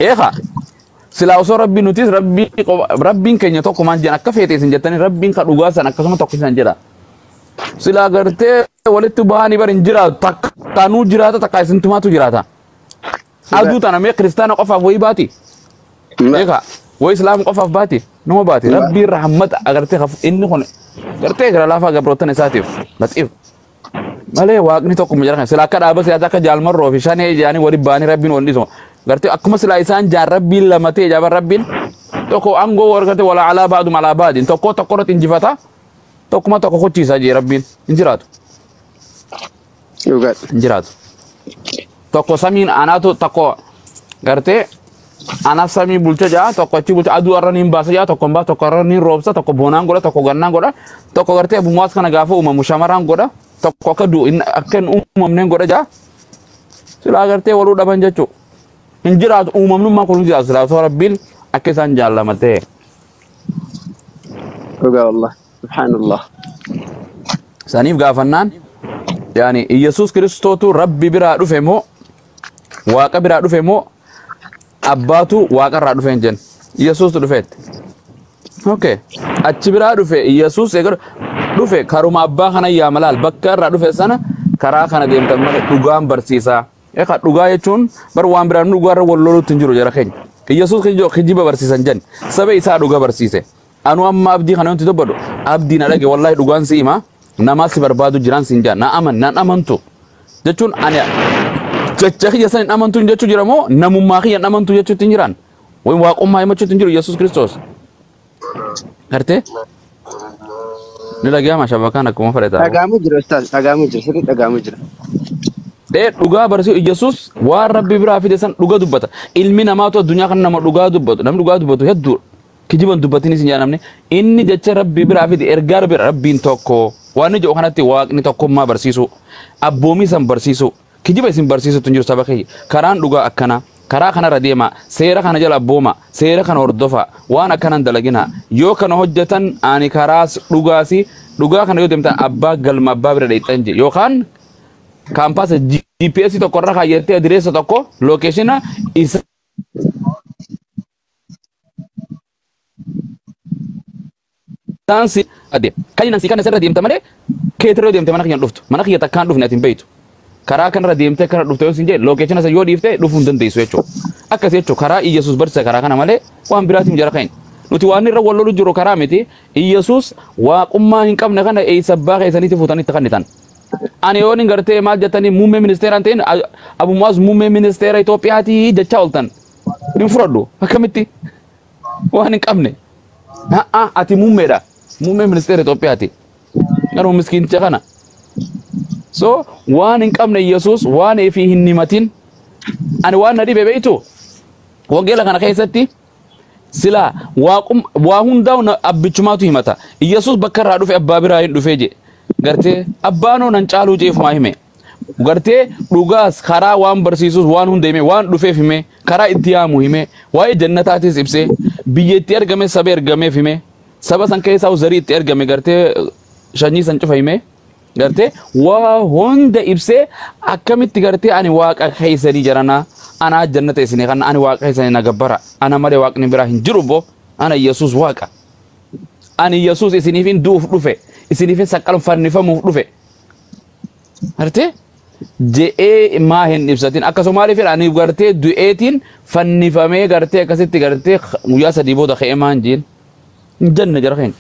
إيه سلا وصو ربي نوتيس ربي كنيا توكو مان جانا كفيتي سنجتني ربي كدوغاسا نكسما توكو سنجرا سلا غرتي ولت بهاني برنجرا تك كانو جراتا تكاي سنتما تو جراتا ادو تانا مي كريستيانو قفا وي باتي إيه وإسلام قفا باتي نو باتي ربي رحمت أغرتي خف إني خن غرتي غرا لافا غبروتن ساتيف لطيف مالي واقني توكو مجرا سلا كدا بس يا تك جال مرو في شان يعني وري باني ربي وندي سو غرتي اكما سلا إنسان جار ربي لمتي جاب ربي توكو انغو ورغتي ولا على بعض على بعض توكو تقرت انجفتا توكو ما توكو خوتي ساجي ربي انجرات يوغات انجرات توكو سامين انا تو تكو غرتي أنا سامي بولتا جا توكو تي بولتا ادو ارنين باسا جا توكو با توكو رنين روبسا توكو بونان غودا توكو غنان غودا توكو غرتي ابو مواس كان غافو وما مشامران غودا توكو كدو ان اكن من غودا جا سلا غرتي ولو دبان جچو انجرات ما كون جا سلا سو ربيل اكسان جالا متى والله سبحان الله سانيف غافنان يعني يسوع كريستوس ربي برا دفمو واقا برا دفمو أباتو واقع رادو فنجن يسوع دفت أوكي أتشبرا دفه يسوع إيجار دفه كاروما أبا خنا ياملال بكر رادو فسنا كرا خنا ديم تمر دوغام برسيسا إيه دوغا يچون بروام بران دوغا رولولو تنجرو جرا خين يسوع خجيبا برسيسان جن سبي إسا دوغا برسيسه أنو أما أبدي خنا ينتي تبدو أبدي نلاقي والله دوغان سيما نماسي بربادو جيران سنجان نا أمنتو جچون أنا Cecah yasan amantu jacu jiramo namun maki yang amantu jacu tinjiran. Woi wakum mai macu tinjiru Yesus Kristus. Ngerti? Ini lagi ama syabakan aku mau fareta. Agamu jira Ustaz, agamu jira, sering agamu jira. Duga bersi Yesus wa Rabbi birafi desan duga dubbata. Ilmi nama tu dunia kan nama duga dubbatu. Nam duga dubbatu heddu. Kijiban dubbati ni sinjana namni. Inni jaca Rabbi birafi di ergar bir Rabbin toko. Wani jo kanati wa ni toko ma bersisu. Abomi sam bersisu. Kijiba isin barsiisu tunjiru sabaqi karaan dhugaa akkana karaa kana radeema seera kana jala booma seera kana hordofa waan akkanan dalagina yoo kana hojjetan ani karaas dhugaa kana yoo deemtan abbaa galma abbaa bira dheexan je yookaan kaampaasa GPS tokko irra kaayyatee adireessa tokko lokeeshina isa tansi ade kan nan sikana serra deemta malee keetiro deemta mana kiyyan dhuftu mana kiyya takkaan dhufne atin beeytu karaa kan radeemte kana dhufte yoo sinjee lokeeshina isa yoo dhiifte dhufuun dandeessu jechuudha akkas jechuudha karaa Iyesuus barsiisa karaa kana malee waan biraatiin jara kain nuti waan irra wallolu jiru karaa miti Iyesuus waaqummaa hin qabne kana eessa abbaa keessanitti fuutanii itti kannitan ani yoon hin gartee maal jettanii muummee ministeeraan ta'in Abu Muaz muummee ministeera Itoophiyaati jechaa ooltan hin fudhadhu akkamitti waan hin qabne ati muummeedha muummee ministeera Itoophiyaati garuu miskiinticha kana so waan hin qabne Yesuus waan eefi hin himatin ani waan na dhibe beeytu wangeela kana keessatti sila waa hundaa'u abbichumaatu himata Yesuus bakka irraa dhufe abbaa biraa hin dhufee je gartee abbaanoo nan caaluu jeefumaa hime gartee dhugaas karaa waan barsiisuus waan hunda hime waan dhufeef hime karaa itti yaamu hime waa'ee jannataatis ibsee biyyatti ergame saba ergameef hime saba san keessaa zarii itti ergame gartee shanyii san cufa hime gartee waa hunda ibsee akkamitti gartee ani waaqa keessanii jarana ana jannata isinii kana ani waaqa keessanii nagabbara ana malee waaqni biraa hin jiru bo ana Yesuus waaqa ani Yesuus isiniifin duuf dhufe isiniifin saqqalun fannifamuuf dhufe gartee je'ee maa hin ibsatin akkasuma maaliif ani gartee du'eetiin fannifamee gartee akkasitti gartee guyyaa sadii booda ka'ee maan jiin janna jara keenya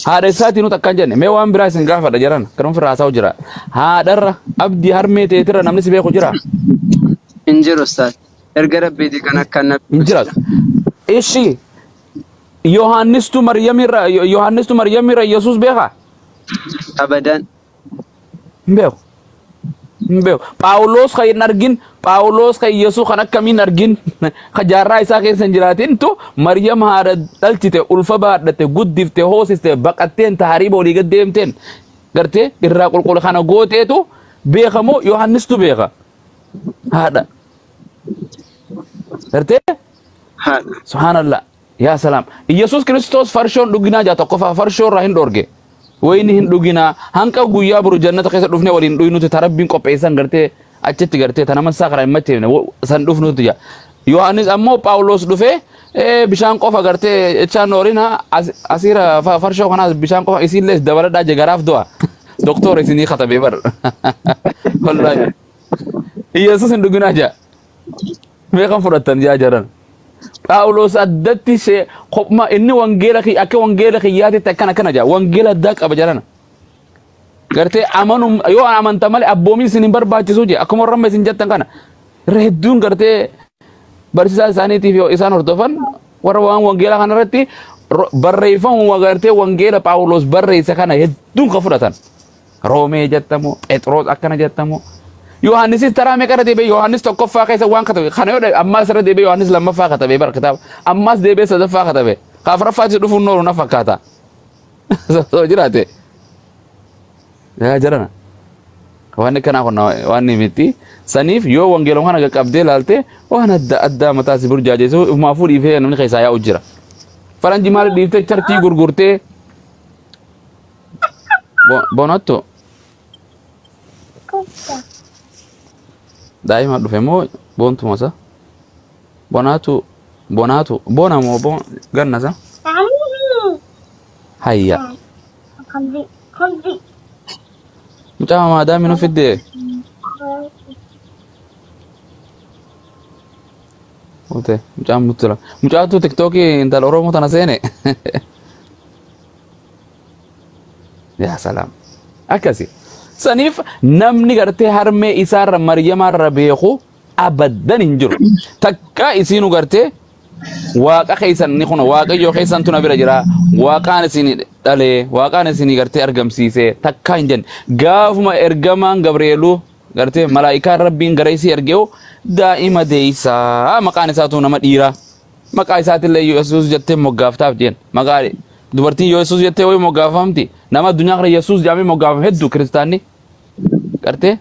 haadha isaatiin nuti akkan jenne mee waan biraa isin gaafadha jaran kanuma firraa haasa'u jira haadharra abdii harmee teetirra namni si beeku jira hin jiru Ustaaz erga rabbiiti kan akka nabi hin jiraatu ishi yohannistu maryamirra Yesuus beeka abadan hin beeku Paulus kan hin argin Paulus kan Yesuus kan akkamiin argin kajaarraa isaa keessa hin jiraatin tu Maryam haadha dhalchite ulfa baadhate guddifte hoosiste baqatteen tahariiba olii gad deemteen gartee irraa qulqulla kana gooteetu beekamoo Yohannistu beeka haadha gartee haadha subhanallah yaa salaam Yesuus Kiristoos farshoon dhuginaa jaa tokko farshoon irraa hin dhoorge wayni hin dhugina hanqa guyyaa buru jannata keessa dhufne waliin dhuynuti tarabbiin qopheessan gartee achitti gartee tana man sakara himmatti san dhufnutu jira Yohaannis ammoo Phaawulos dhufee bishaan qofa gartee echaan noorina asira farshoo kanaas bishaan qofa isinlee dabaladhaa jegaraaf du'a doktor isinii khatabee bar wallahi Yesus hin dhuginaa jaa meeqan fudhattan jaa jaran Phaawulos addatti shee kopma inni wangeela ki akka wangeela kiyyaatti akkana kana jaa wangeela addaa qaba jarana gartee amanum yoo amanta malee abboomin isin hin barbaachisu jee akkuma ramma isin jettan kana hedduun gartee barsiisaa isaaniitiif yoo isaan hordofan warra waan wangeela kana irratti barreeffamu gartee wangeela Phaawulos barreessa kana hedduun ka fudhatan Roomee jettamu Phexros akkana jettamu Yohaannis taraa meeqa irra deebi'ee Yohaannis tokkoffaa keessa waan katabe kana yoo ammaas irra deebi'ee Yohaannis lammaffaa katabe bar kitaaba ammaas deebi'ee sadaffaa katabe kaafraffaatti dhufuun nooru na fakkaata soo jiraate yaa jarana waan kana konna waan miti saniif yoo wangeelon kana qabdee laalte waan adda mataa si burjaajeesu maafuu dhiifee namni keessaa yaa ujjira faranji maal dhiiftee chartii gurgurtee bonotto daa'ima dhufe moo boontu masa bonaatu bona moo bon gannasa hayya mucaa maadaami nu fidde ote mucaatu tiktoki intal oromoo tana seene yaa salaam akkasi saniif namni gartee harmee isaarra maryamarra beeku abaddan hin jiru takka isiinu gartee waaqa keessan ni kuna waaqayyo keessan tuna bira jira waaqaan isin dhalee waaqaan isin gartee argamsiise takka hin jenne gaafuma ergamaan Gabrielu gartee malaa'ikaan rabbiin gara isii ergeewu daa'ima deeysaa maqaan isaatu nama dhiira maqaa isaatillee Yesuus jettee moggaaftaaf jeen maqaa dubartiin Yesuus jettee way moggaafamti nama addunyaa kana Yesuus jaamee moggaafame hedduu kiristaanni gartee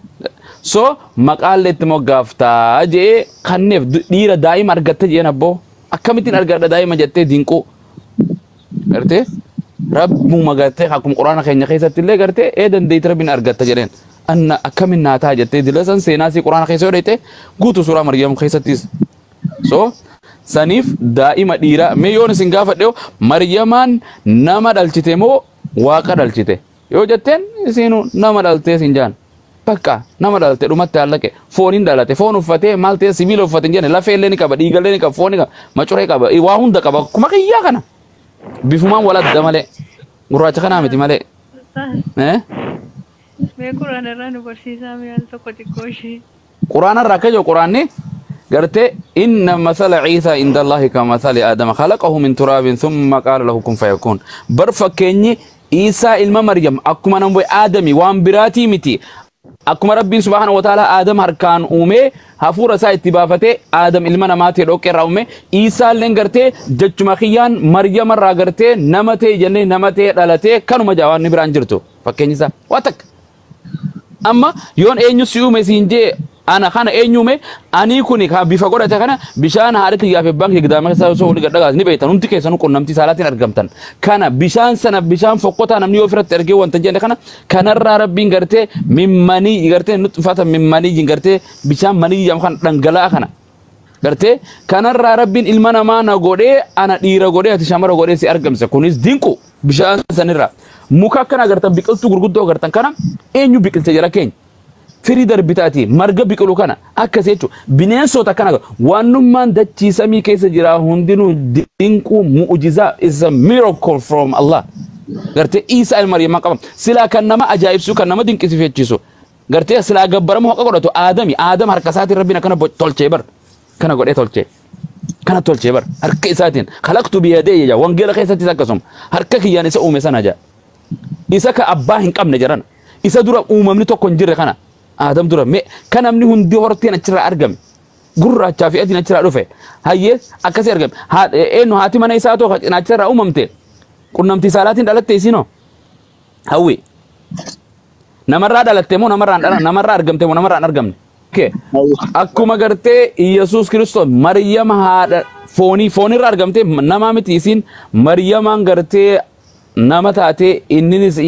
so maqaalee itti moggaaftaa jee kanneef dhiira daa'ima argatte jeen abboo akkamittiin argadha daa'ima jettee dinquu gartee rabbuma gartee akkuma quraana keenya keessatti illee gartee dandeetti rabbiin argatta jedheen anna akkamin naataa jettee dilasan seenaa si quraana keessa yoo dheete guutuu suuraa Maryam keessattis so saniif daa'ima dhiira mee yoon isin gaafadhe Maryamaan nama dhalchite moo waaqa dhalchite yoo jetteen isinu nama dhaltee sin jaan bakka nama dhalte dhumatti hallaqe fooniin dhalate foon uffatee maal ta'e sibiila uffate hin jenne lafee illee ni qaba dhiigallee ni qaba foon ni qaba macuree qaba waa hunda qaba kuma qiyyaa kana bifumaan waladda malee gurraacha kanaa miti malee mee quraana irraa nu barsiisaa mi'aan tokko xiqqoo ishee quraana irraa akka jiru quraanni gartee inna masala Ciisaa inda Allahi ka masali Aadama khalaqahu min turaabin thumma qaala lahu kun fayakun bar fakkeenyi Isaa ilma Maryam akkuma namni Aadami waan biraatii miti akkuma rabbiin subhaanahu wa ta'ala Aadam harkaan uume hafuura isaa itti baafatee Aadam ilma namaatti dhoqqee irraa uume Isaa illee gartee jechuma kiyyaan Maryam irraa gartee nama ta'e jennee nama ta'e dhalatee kanuma jaawaan ni biraan jirtu fakkeenyi isaa waa takka amma yoon eenyu si uume siin jee ana kana eenyume ani kuni ka bifa godhate kana bishaan haadhati yaafe banki gidama keessa soo wali gadhagas ni beeytan hundi keessanu qunnamti salaatiin argamtan kana bishaan sana bishaan fokkota namni yoo firatti ergee wanta jenne kana kanarraa rabbiin gartee mimmanii gartee nutfata mimmanii gartee bishaan manii jam kan dhangalaa kana gartee kanarraa rabbiin ilma namaa na godhee ana dhiira godhee ati shamara godhee si argamse kunis dinqu bishaan sanirraa muka kana gartan biqiltuu gurguddoo gartan kana eenyu biqilte jira keenya firii darbitaati marga biqilu kana akkas jechuun bineensota kana waanummaan dachii samii keessa jira hundinuu dinquu mu'ujizaa is a miracle from Allah gartee Isaa ilma Maryam qaba silaa kan nama ajaa'ibsu kan nama dinqisiifachiisu gartee silaa gabbaramu haqa godhatu Aadam harka isaatiin rabbiin akkana tolchee bar kana godhee tolchee kana tolchee bar harka isaatiin khalaqtu biyadee wangeela keessattis akkasuma harka kiyyaan isa uume sana jaa isa ka abbaa hin qabne jiran isa dura uumamni tokko hin jirre kana Aadam dura me kan namni hundi horteen achirraa argame gurraachaa fi adiin achirraa dhufe hayyee akkasii argame eenyu haati mana isaa too achirraa uumamte qunnamtii saalaatiin dhalatte isinoo hawwi namarraa dhalatte moo namarraa argamte moo namarraa hin argamne akkuma gartee Yesuus Kiristoos Maryam haadha foonirraa argamte namaa miti isin Maryamaan gartee nama taate inninis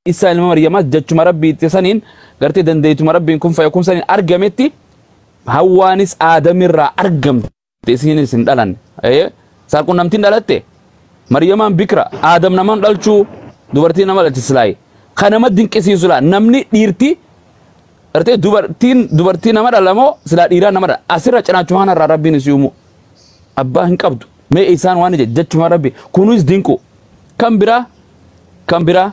isa ilma Maryamaa jechuma Rabbii itti saniin gartee dandeetuma Rabbiin kun fayyakun saniin argametti hawwaanis aadamirraa argamte isiinis hin dhalanne. Saaqun namtiin dhalatte Maryamaan bikra aadam naman dhalchuu dubartii nama dhalchislaayi. Kanama dinqisiisu laa namni dhiirti gartee dubartii nama dhalamoo silaa dhiiraa nama dhala asirra cinaachumaan irraa Rabbiin isii uumu abbaa hin qabdu mee isaan waan jechuma Rabbi kunuus dinqu kan biraa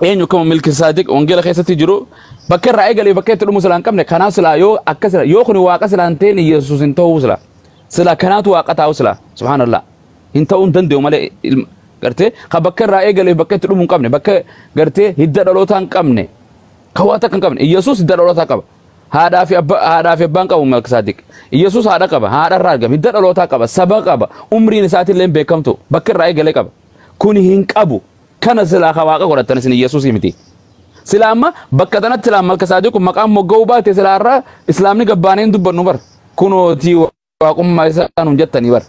eenyu kama milki saadiq wangeela keessatti jiru bakka irraa eegalee bakka itti dhumu silaa hin qabne kanaa silaa yoo akka silaa yoo kuni waaqa silaa hin ta'in Yesuus hin ta'uu silaa kanaatu waaqa taa'u silaa subhaanallah hin ta'uu hin danda'u malee gartee ka bakka irraa eegalee bakka itti dhumu hin qabne bakka gartee hidda dhalootaa hin qabne kawaata kan qabne Yesuus hidda dhalootaa qaba haadhaa fi abbaan qabu milki saadiq Yesuus haadha qaba haadha irraa argame hidda dhalootaa qaba saba qaba umriin isaatii illee beekamtu bakka irraa eegalee qaba kuni hin qabu kana silaa ka waaqa godhatan isin Yesuus miti silaa amma bakka tanatti silaa milki saadiq maqaan mogga'uu baate silaa irraa islaamni gabbaaneen dubbannu bar kunooti waaqummaa isaa nun jettanii bar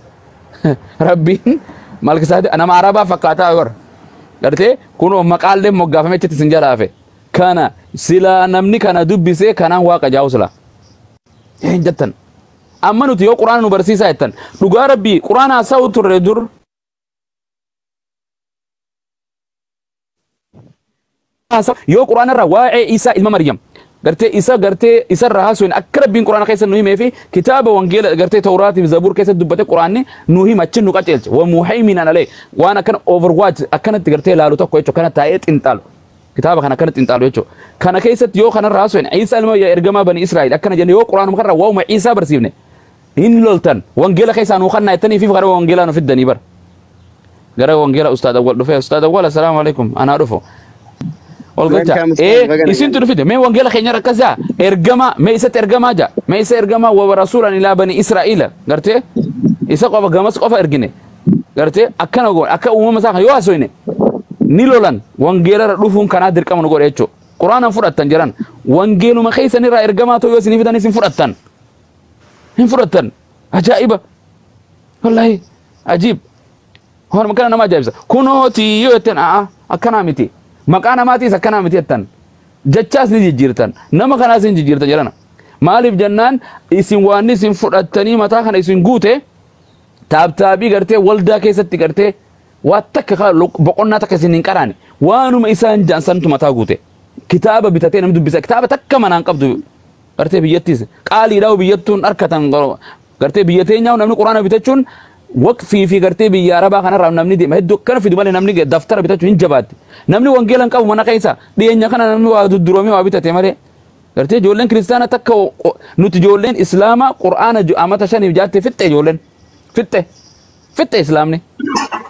Rabbiin milki saadiq nama arabaa fakkaataa bar gartee kunoo maqaallee moggaafame achitti isin jalaafe kana silaa namni kana dubbisee kanaan waaqa jaa'u silaa hin jettan amma nuti yoo quraana nu barsiisaa jettan dhugaa Rabbii quraana haasa'u turre dur yoo quraana irraa waa'ee Isaa ilma Maryam gartee isa irraa haasa'uun akka Rabbiin quraana keessa nu himee fi kitaaba wangeela gartee Tawraatiif Zabuur keessa dubbate quraanni nu himachin nu qaceelche wa muhaiminan alee waan akkana overwatch akkanatti gartee laalu tokko jechuudha kana taa'ee xinxaalu kitaaba kana akkanatti xinxaalu jechuudha kana keessatti yoo kana irraa haasa'uun Isaa ilma ergamaa bani Israa'el akkana jenne yoo quraanuma kanarraa waa'uma Isaa barsiifne hin loltan wangeela keessaa nu kannaa jettanii fi gara wangeelaa nu fiddanii bar gara wangeela ustaad awwal dhufee ustaad awwal assalaamu alaikum anaa dhufu Olgacha isin tu fide me wangela kenya rakaza ergama me isa ergama ja me isa ergama wa rasulan ila bani israila garte isa qofa gamas qofa ergine garte akkana go akka umma sa yo asoine nilolan wangela dufun kana dirqam no godecho qur'anan fudatan jiran wangelu ma khaysani ra ergama to yo sinifidan isin fudatan hin fudatan ajaiba wallahi ajib hon makana nama ajaibsa kunoti yo ten akkana miti maqaan amaatis akkana miti jettan jechaas ni jijjiirtan nama kanaas ni jijjiirtan jedhana maaliif jennaan isin waan isin fudhattanii mataa kana isin guute taabtaabii gartee waldaa keessatti gartee waa takka boqonnaa takka isin hin qaraane waanuma isaan jaansantu mataa guute kitaaba bitatee namni dubbisa kitaaba takka manaan qabdu gartee biyyattis qaaliidhaa biyyattuun harkatan gartee biyyateenyaa namni quraana bitachuun waqfii fi gartee biyya arabaa kanarraa namni deema hedduu akkana fidu malee namni daftara bitachuu hin jabaatti namni wangeelan qabu mana keessa dhiyeenya kana namni waa dudduroomee waa bitate malee gartee ijoolleen kiristaana takka nuti ijoolleen islaama qur'aana amata 5 jaatte fixxe ijoolleen fixxe islaamni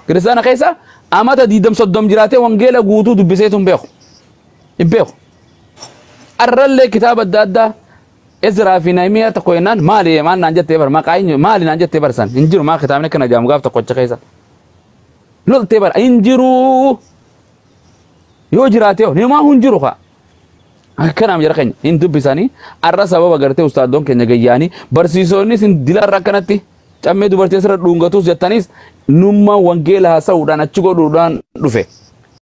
kiristaana keessa amata 30 jiraatee wangeela guutuu dubbiseetu hin beeku arrallee kitaaba adda addaa Ezra fi Nehemiyaa tokko yennaan maali maal naan jettee bar maqaayin maali naan jettee barsan hin jiru maa kitaabni kana jaamu gaaf tokko keessa loltee bar hin jiru yoo jiraate yoo nimaa hin jiru ka akkanaam jira keenya hin dubbisanii arra sababa gartee ustaadoon keenya gayyaanii barsiisonni sin dilarra kanatti cammee dubartii asirra dhuungatus jettanis numma wangeela haasa'uudhaan achi godhuudhaan dhufe